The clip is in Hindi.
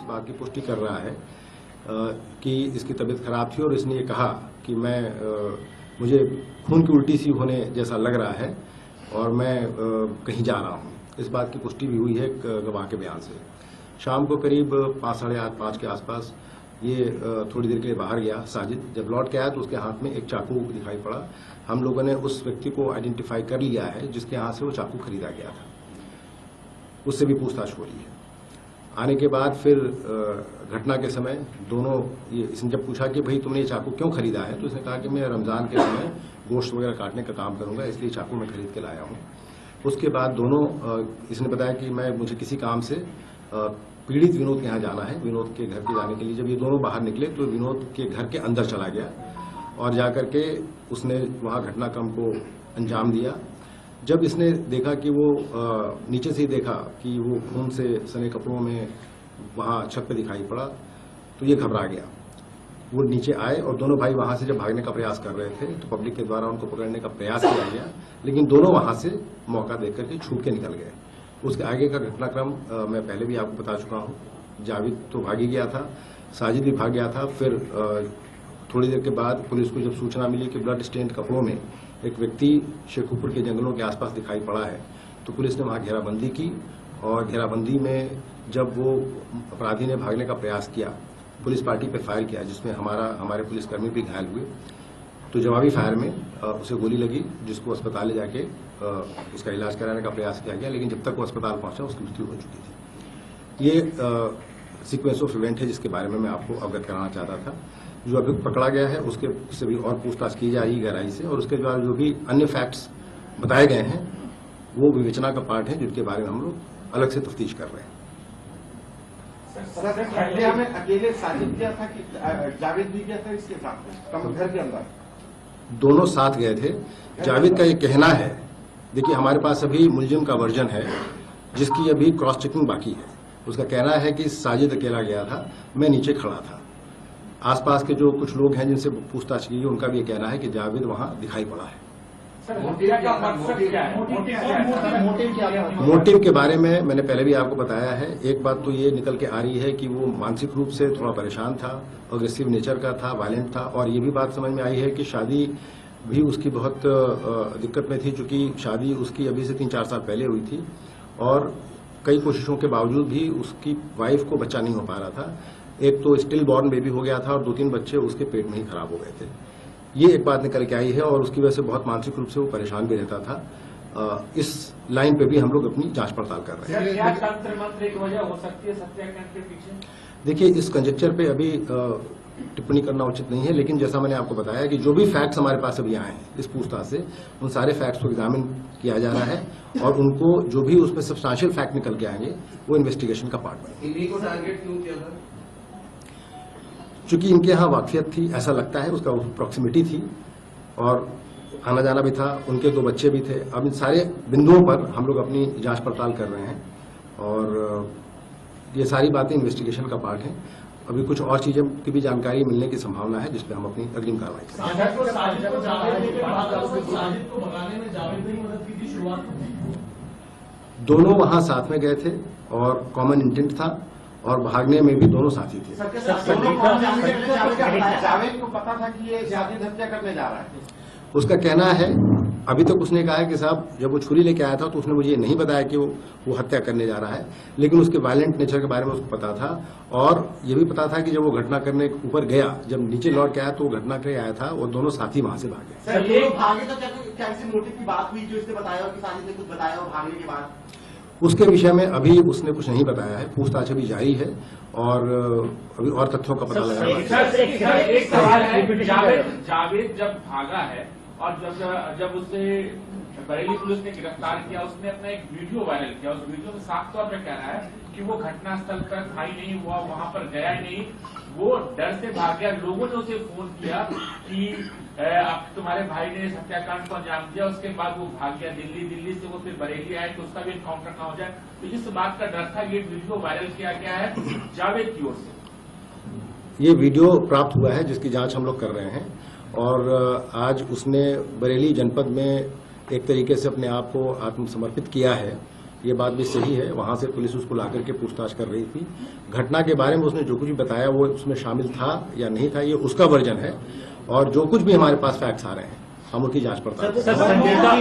इस बात की पुष्टि कर रहा है कि इसकी तबीयत खराब थी और इसने ये कहा कि मुझे खून की उल्टी सी होने जैसा लग रहा है और मैं कहीं जा रहा हूँ। इस बात की पुष्टि भी हुई है गवाह के बयान से। शाम को करीब 5, साढ़े 5 के आसपास ये थोड़ी देर के लिए बाहर गया साजिद। जब लौट के आया तो उसके हाथ में एक चाकू दिखाई पड़ा। हम लोगों ने उस व्यक्ति को आइडेंटिफाई कर लिया है जिसके यहाँ से वो चाकू खरीदा गया था। उससे भी पूछताछ हो रही है। आने के बाद फिर घटना के समय दोनों इसने जब पूछा कि भाई तुमने ये चाकू क्यों खरीदा है, तो इसने कहा कि मैं रमज़ान के समय गोश्त वगैरह काटने का काम करूंगा, इसलिए चाकू मैं खरीद के लाया हूँ। उसके बाद दोनों इसने बताया कि मुझे किसी काम से पीड़ित विनोद के यहाँ जाना है, विनोद के घर के जाने के लिए जब ये दोनों बाहर निकले तो विनोद के घर के अंदर चला गया और जाकर के उसने वहाँ घटनाक्रम को अंजाम दिया। जब इसने देखा कि वो नीचे से ही देखा कि वो खून से सने कपड़ों में वहाँ छत पे दिखाई पड़ा तो ये घबरा गया। वो नीचे आए और दोनों भाई वहाँ से जब भागने का प्रयास कर रहे थे तो पब्लिक के द्वारा उनको पकड़ने का प्रयास किया गया, लेकिन दोनों वहाँ से मौका देख करके छूट के निकल गए। उसके आगे का घटनाक्रम मैं पहले भी आपको बता चुका हूँ। जावेद तो भाग ही गया था, साजिद भी भाग गया था। फिर थोड़ी देर के बाद पुलिस को जब सूचना मिली कि ब्लड स्टेन्ड कपड़ों में एक व्यक्ति शेखुपुर के जंगलों के आसपास दिखाई पड़ा है तो पुलिस ने वहाँ घेराबंदी की और घेराबंदी में जब वो अपराधी ने भागने का प्रयास किया, पुलिस पार्टी पे फायर किया जिसमें हमारे पुलिसकर्मी भी घायल हुए। तो जवाबी फायर में उसे गोली लगी जिसको अस्पताल ले जाके उसका इलाज कराने का प्रयास किया गया, लेकिन जब तक वो अस्पताल पहुंचा उसकी मृत्यु हो चुकी थी। ये सीक्वेंस ऑफ इवेंट है जिसके बारे में मैं आपको अवगत कराना चाहता था। जो अभी पकड़ा गया है उसके से भी और पूछताछ की जा रही है गहराई से, और उसके द्वारा जो भी अन्य फैक्ट्स बताए गए हैं वो विवेचना का पार्ट है जिनके बारे में हम लोग अलग से तफ्तीश कर रहे हैं। सर, पहले हमें अकेले साजिद किया था कि जावेद भी किया था इसके साथ घर के अंदर? दोनों साथ गए थे। जावेद का ये कहना है, देखिए हमारे पास अभी मुलजिम का वर्जन है जिसकी अभी क्रॉस चेकिंग बाकी है। उसका कहना है कि साजिद अकेला गया था, मैं नीचे खड़ा था। आसपास के जो कुछ लोग हैं जिनसे पूछताछ की उनका भी ये कहना है कि जावेद वहां दिखाई पड़ा है। मोटिव के बारे में मैंने पहले भी आपको बताया है। एक बात तो ये निकल के आ रही है कि वो मानसिक रूप से थोड़ा परेशान था, अग्रेसिव नेचर का था, वायलेंट था, और ये भी बात समझ में आई है कि शादी भी उसकी बहुत दिक्कत में थी, चूंकि शादी उसकी अभी से 3-4 साल पहले हुई थी और कई कोशिशों के बावजूद भी उसकी वाइफ को बच्चा नहीं हो पा रहा था। एक तो स्टिल बॉर्न बेबी हो गया था और 2-3 बच्चे उसके पेट में ही खराब हो गए थे। ये एक बात निकल के आई है और उसकी वजह से बहुत मानसिक रूप से वो परेशान भी रहता था। इस लाइन पे भी हम लोग अपनी जांच पड़ताल कर रहे हैं। क्या तंत्र मंत्र एक वजह हो सकती है सत्याग्रह के पीछे? देखिए, इस कंजेक्चर पे अभी टिप्पणी करना उचित नहीं है, लेकिन जैसा मैंने आपको बताया कि जो भी फैक्ट्स हमारे पास अभी आए हैं इस पूछताछ से, उन सारे फैक्ट्स को एग्जामिन किया जा रहा है और उनको जो भी उसमें सब्सटेंशियल फैक्ट निकल के आएंगे वो इन्वेस्टिगेशन का पार्ट बनेंगे। इन्हीं को टारगेट क्यों किया था? चूंकि इनके यहाँ वाकफियत थी, ऐसा लगता है, उसका प्रॉक्सिमिटी थी और आना जाना भी था, उनके 2 बच्चे भी थे। अब इन सारे बिंदुओं पर हम लोग अपनी जांच पड़ताल कर रहे हैं और ये सारी बातें इन्वेस्टिगेशन का पार्ट है। अभी कुछ और चीजें की भी जानकारी मिलने की संभावना है जिसपे हम अपनी अग्रिम कार्रवाई करेंगे। दोनों वहां साथ में गए थे और कॉमन इंटेंट था और भागने में भी दोनों साथी थे। जावेद को पता था कि ये शादी हत्या करने जा रहा है? उसका कहना है, अभी तक उसने कहा है कि साहब जब वो छुरी लेके आया था तो उसने मुझे ये नहीं बताया कि वो हत्या करने जा रहा है, लेकिन उसके वायलेंट नेचर के बारे में उसको पता था और ये भी पता था कि जब वो घटना करने ऊपर गया, जब नीचे लौट के आया तो वो घटना करके आया था और दोनों साथी वहां से भागे। सर, ये भागे तो क्या किसी मोटिव की बात हुई जो इसने बताया कि साजिद ने कुछ बताया हो भागने के बाद? उसके विषय में अभी उसने कुछ नहीं बताया है, पूछताछ अभी जारी है और अभी और तथ्यों का पता लगा। एक सवाल है, जावेद जब भागा है और जब उसे बरेली पुलिस ने गिरफ्तार किया, उसने अपना एक वीडियो वायरल किया। उस वीडियो में साफ तौर पर कह रहा है कि वो घटनास्थल पर था ही नहीं, हुआ वहां पर गया ही नहीं, वो डर से भाग गया। लोगों ने उसे फोन किया कि अब तुम्हारे भाई ने हत्याकांड को अंजाम दिया, उसके बाद वो भाग गया दिल्ली से वो फिर बरेली आए तो उसका भी इनकाउंटर ना हो जाए। तो इस बात का डर था। ये वीडियो वायरल किया गया है जावेद की ओर से। ये वीडियो प्राप्त हुआ है जिसकी जांच हम लोग कर रहे हैं और आज उसने बरेली जनपद में एक तरीके से अपने आप को आत्मसमर्पित किया है ये बात भी सही है। वहां से पुलिस उसको लाकर के पूछताछ कर रही थी। घटना के बारे में उसने जो कुछ भी बताया वो उसमें शामिल था या नहीं था, ये उसका वर्जन है। और जो कुछ भी हमारे पास फैक्ट्स आ रहे हैं हम उनकी जांच पड़ताल सर, संजय का